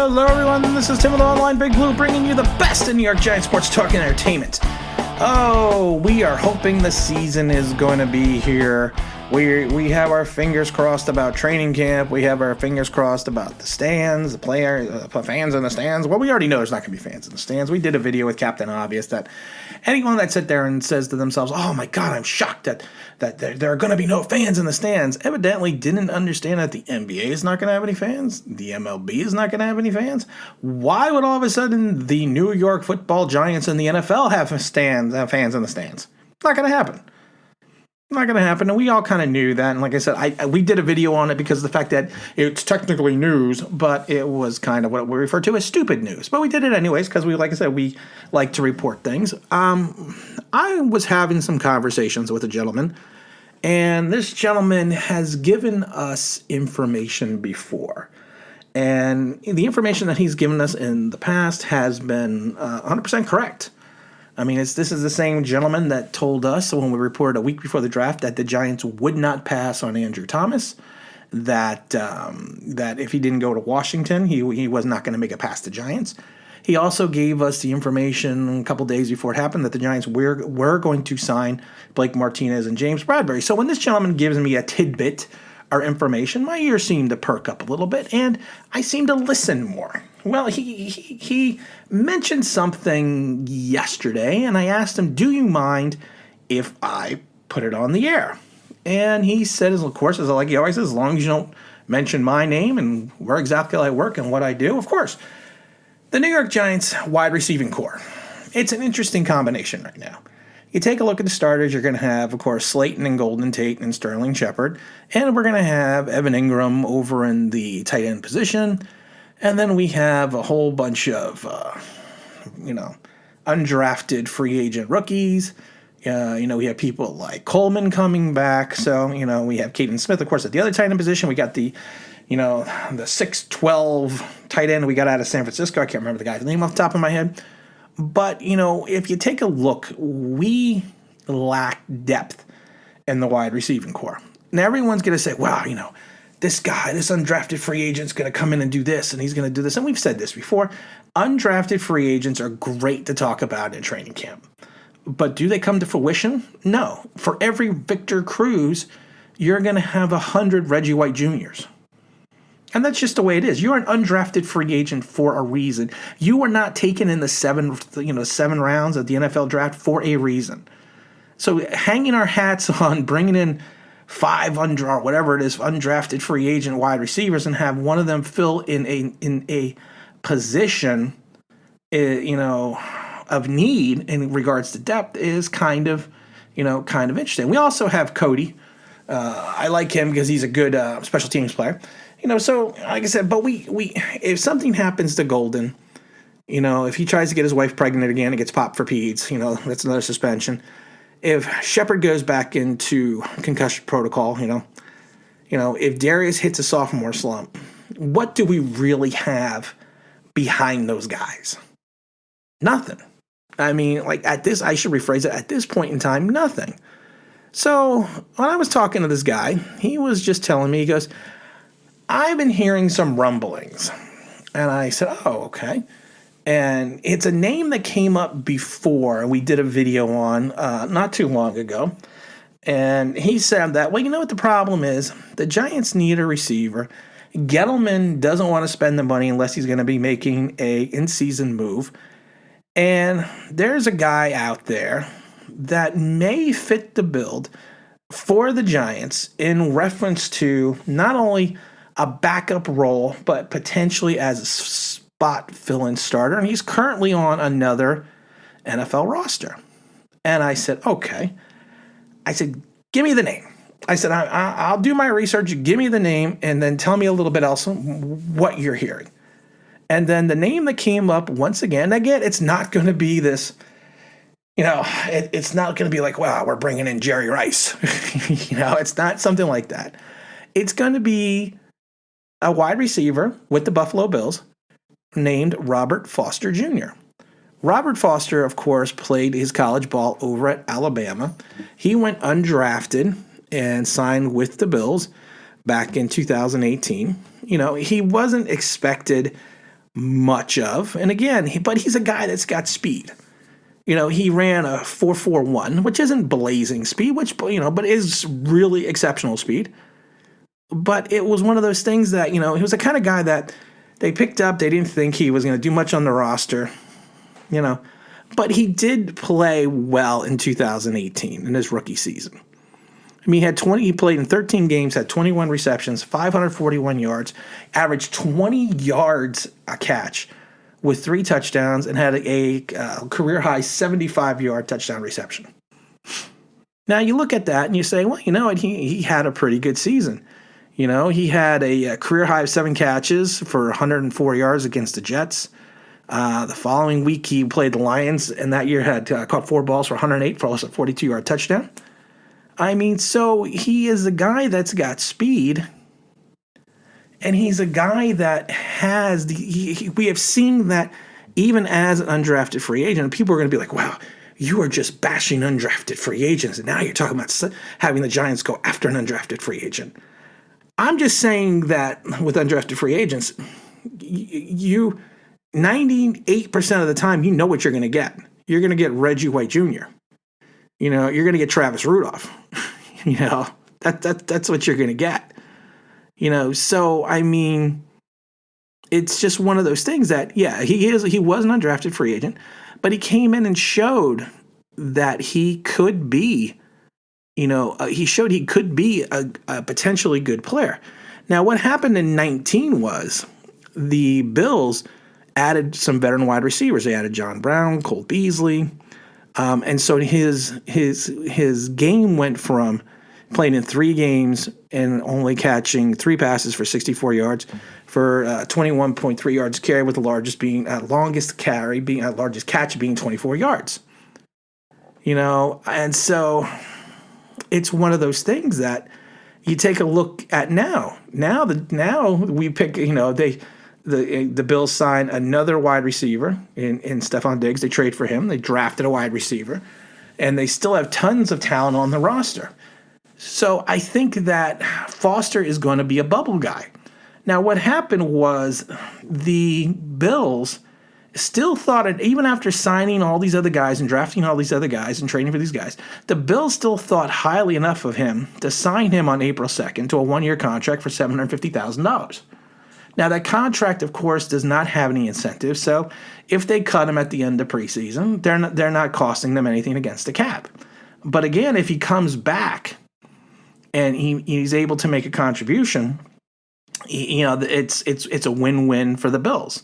Hello everyone, this is Tim with Online Big Blue bringing you the best in New York Giants sports talk and entertainment. Oh, we are hoping the season is going to be here. We have our fingers crossed about training camp. We have our fingers crossed about the stands, the players, fans in the stands. Well, we already know there's not going to be fans in the stands. We did a video with Captain Obvious that anyone that sits there and says to themselves, oh my God, I'm shocked that there are going to be no fans in the stands, evidently didn't understand that the NBA is not going to have any fans. The MLB is not going to have any fans. Why would all of a sudden the New York Football Giants and the NFL have fans in the stands? Not going to happen. Not going to happen, and we all kind of knew that. And like I said, we did a video on it because of the fact that it's technically news, but it was kind of what we refer to as stupid news. But we did it anyways because like I said, we like to report things. I was having some conversations with a gentleman, and this gentleman has given us information before. And the information that he's given us in the past has been 100% correct. I mean, this is the same gentleman that told us when we reported a week before the draft that the Giants would not pass on Andrew Thomas, that if he didn't go to Washington, he was not going to make it past the Giants. He also gave us the information a couple days before it happened that the Giants were going to sign Blake Martinez and James Bradbury. So when this gentleman gives me a tidbit or information, my ears seem to perk up a little bit, and I seem to listen more. Well, he mentioned something yesterday, and I asked him, do you mind if I put it on the air? And he said, of course, like he always says, as long as you don't mention my name and where exactly I work and what I do, of course. The New York Giants wide receiving core. It's an interesting combination right now. You take a look at the starters, you're going to have, of course, Slayton and Golden Tate and Sterling Shepard. And we're going to have Evan Ingram over in the tight end position. And then we have a whole bunch of, undrafted free agent rookies. We have people like Coleman coming back. So, we have Caden Smith, of course, at the other tight end position. We got the 6'12" tight end we got out of San Francisco. I can't remember the guy's name off the top of my head. But, if you take a look, we lack depth in the wide receiving core. Now, everyone's going to say, wow, this guy, this undrafted free agent's going to come in and do this, and he's going to do this. And we've said this before. Undrafted free agents are great to talk about in training camp. But do they come to fruition? No. For every Victor Cruz, you're going to have 100 Reggie White Juniors. And that's just the way it is. You're an undrafted free agent for a reason. You were not taken in the 7 rounds of the NFL draft for a reason. So hanging our hats on bringing in 5 undrafted free agent wide receivers and have one of them fill in a position, of need in regards to depth is kind of interesting. We also have Cody. I like him because he's a good special teams player. So like I said, but we if something happens to Golden, if he tries to get his wife pregnant again and gets popped for peds, that's another suspension. If Shepard goes back into concussion protocol, if Darius hits a sophomore slump, what do we really have behind those guys? Nothing. I mean, I should rephrase it, at this point in time, nothing. So when I was talking to this guy, he was just telling me, he goes, I've been hearing some rumblings. And I said, oh, okay. And it's a name that came up before we did a video on not too long ago. And he said that, well, you know what the problem is? The Giants need a receiver. Gettleman doesn't want to spend the money unless he's going to be making a in-season move. And there's a guy out there that may fit the build for the Giants in reference to not only a backup role, but potentially as a spot fill-in starter. And he's currently on another NFL roster. And I said, okay. I said, give me the name. I said, I'll do my research. Give me the name and then tell me a little bit else what you're hearing. And then the name that came up once again, it's not going to be this, it's not going to be like, wow, we're bringing in Jerry Rice. It's not something like that. It's going to be a wide receiver with the Buffalo Bills named Robert Foster Jr. Robert Foster, of course, played his college ball over at Alabama. He went undrafted and signed with the Bills. back in 2018. He wasn't expected much of, and again, but he's a guy that's got speed. He ran a 4.41, which isn't blazing speed, but is really exceptional speed. But it was one of those things that, he was the kind of guy that they picked up. They didn't think he was going to do much on the roster, But he did play well in 2018 in his rookie season. He played in 13 games, had 21 receptions, 541 yards, averaged 20 yards a catch with 3 touchdowns, and had a career-high 75-yard touchdown reception. Now, you look at that and you say, well, he had a pretty good season. He had a career-high of 7 catches for 104 yards against the Jets. The following week, he played the Lions, and that year had caught 4 balls for 108 for a 42-yard touchdown. So he is a guy that's got speed, and he's a guy that has we have seen that even as an undrafted free agent, people are going to be like, wow, you are just bashing undrafted free agents, and now you're talking about having the Giants go after an undrafted free agent. I'm just saying that with undrafted free agents, you 98% of the time, you know what you're going to get. You're going to get Reggie White Jr. You're going to get Travis Rudolph. That's what you're going to get. So it's just one of those things that, he was an undrafted free agent, but he came in and showed that he could be, he showed he could be a potentially good player. Now, what happened in 19 was the Bills added some veteran wide receivers. They added John Brown, Cole Beasley. And so his game went from playing in 3 games and only catching 3 passes for 64 yards for 21.3 yards carry, with the largest catch being 24 yards. And so it's one of those things that you take a look at now. Now we pick, the Bills sign another wide receiver in Stephon Diggs. They trade for him. They drafted a wide receiver, and they still have tons of talent on the roster. So I think that Foster is going to be a bubble guy. Now, what happened was the Bills still thought it, even after signing all these other guys and drafting all these other guys and trading for these guys, the Bills still thought highly enough of him to sign him on April 2nd to a 1-year contract for $750,000. Now, that contract, of course, does not have any incentive, so if they cut him at the end of preseason, they're not costing them anything against the cap. But again, if he comes back and he's able to make a contribution, it's a win-win for the Bills.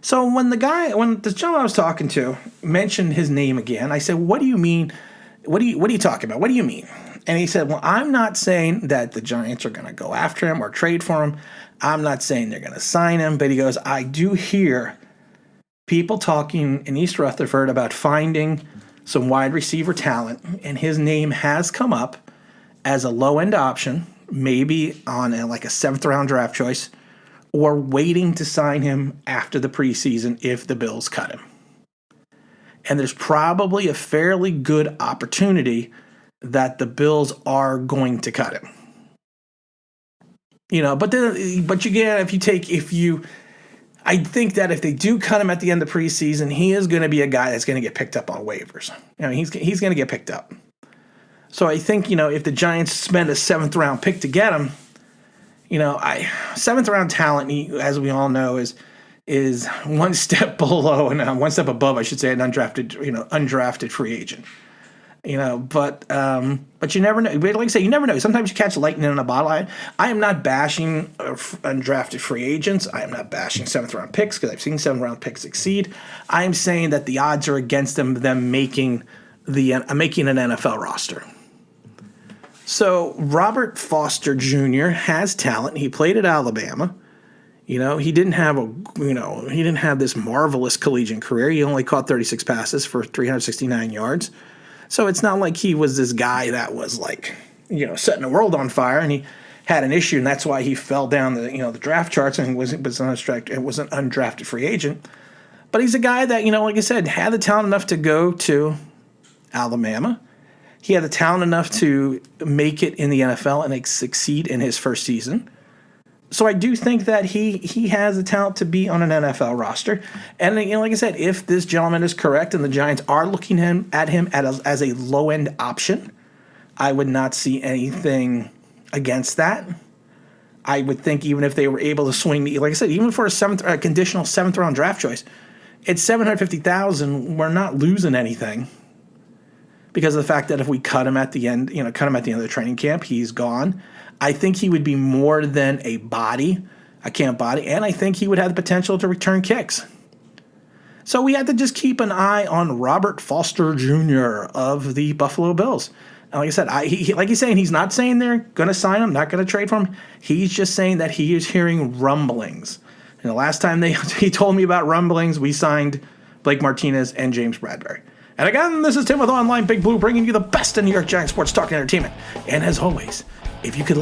So when the gentleman I was talking to mentioned his name again, I said, "What do you mean? What are you talking about? What do you mean?" And he said, "Well, I'm not saying that the Giants are going to go after him or trade for him. I'm not saying they're going to sign him." But he goes, "I do hear people talking in East Rutherford about finding some wide receiver talent, and his name has come up as a low-end option, maybe on a 7th-round draft choice, or waiting to sign him after the preseason if the Bills cut him. And there's probably a fairly good opportunity that the Bills are going to cut him." I think that if they do cut him at the end of preseason, he is going to be a guy that's going to get picked up on waivers. He's going to get picked up. So I think, if the Giants spend a 7th-round pick to get him, 7th-round talent, as we all know, is one step below and one step above, I should say, an undrafted free agent. But you never know. Like I say, you never know. Sometimes you catch lightning in a bottle. I am not bashing undrafted free agents. I am not bashing 7th-round picks because I've seen 7th-round picks succeed. I am saying that the odds are against them making an NFL roster. So Robert Foster Jr. has talent. He played at Alabama. He didn't have this marvelous collegiate career. He only caught 36 passes for 369 yards. So it's not like he was this guy that was setting the world on fire, and he had an issue, and that's why he fell down the draft charts and was an undrafted free agent. But he's a guy that, like I said, had the talent enough to go to Alabama. He had the talent enough to make it in the NFL and succeed in his first season. So I do think that he has the talent to be on an NFL roster. And like I said, if this gentleman is correct and the Giants are looking at him as a low-end option, I would not see anything against that. I would think even if they were able to swing, like I said, even for a conditional 7th-round draft choice, it's $750,000. We're not losing anything because of the fact that if we cut him at the end, of the training camp, he's gone. I think he would be more than a camp body, and I think he would have the potential to return kicks. So we have to just keep an eye on Robert Foster Jr. of the Buffalo Bills. And like I said, he's not saying they're going to sign him, not going to trade for him. He's just saying that he is hearing rumblings. And the last time he told me about rumblings, we signed Blake Martinez and James Bradbury. And again, this is Tim with Online Big Blue, bringing you the best in New York Giants sports talk and entertainment. And as always, if you could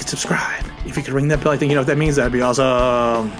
subscribe, if you could ring that bell, I think you know what that means. That'd be awesome.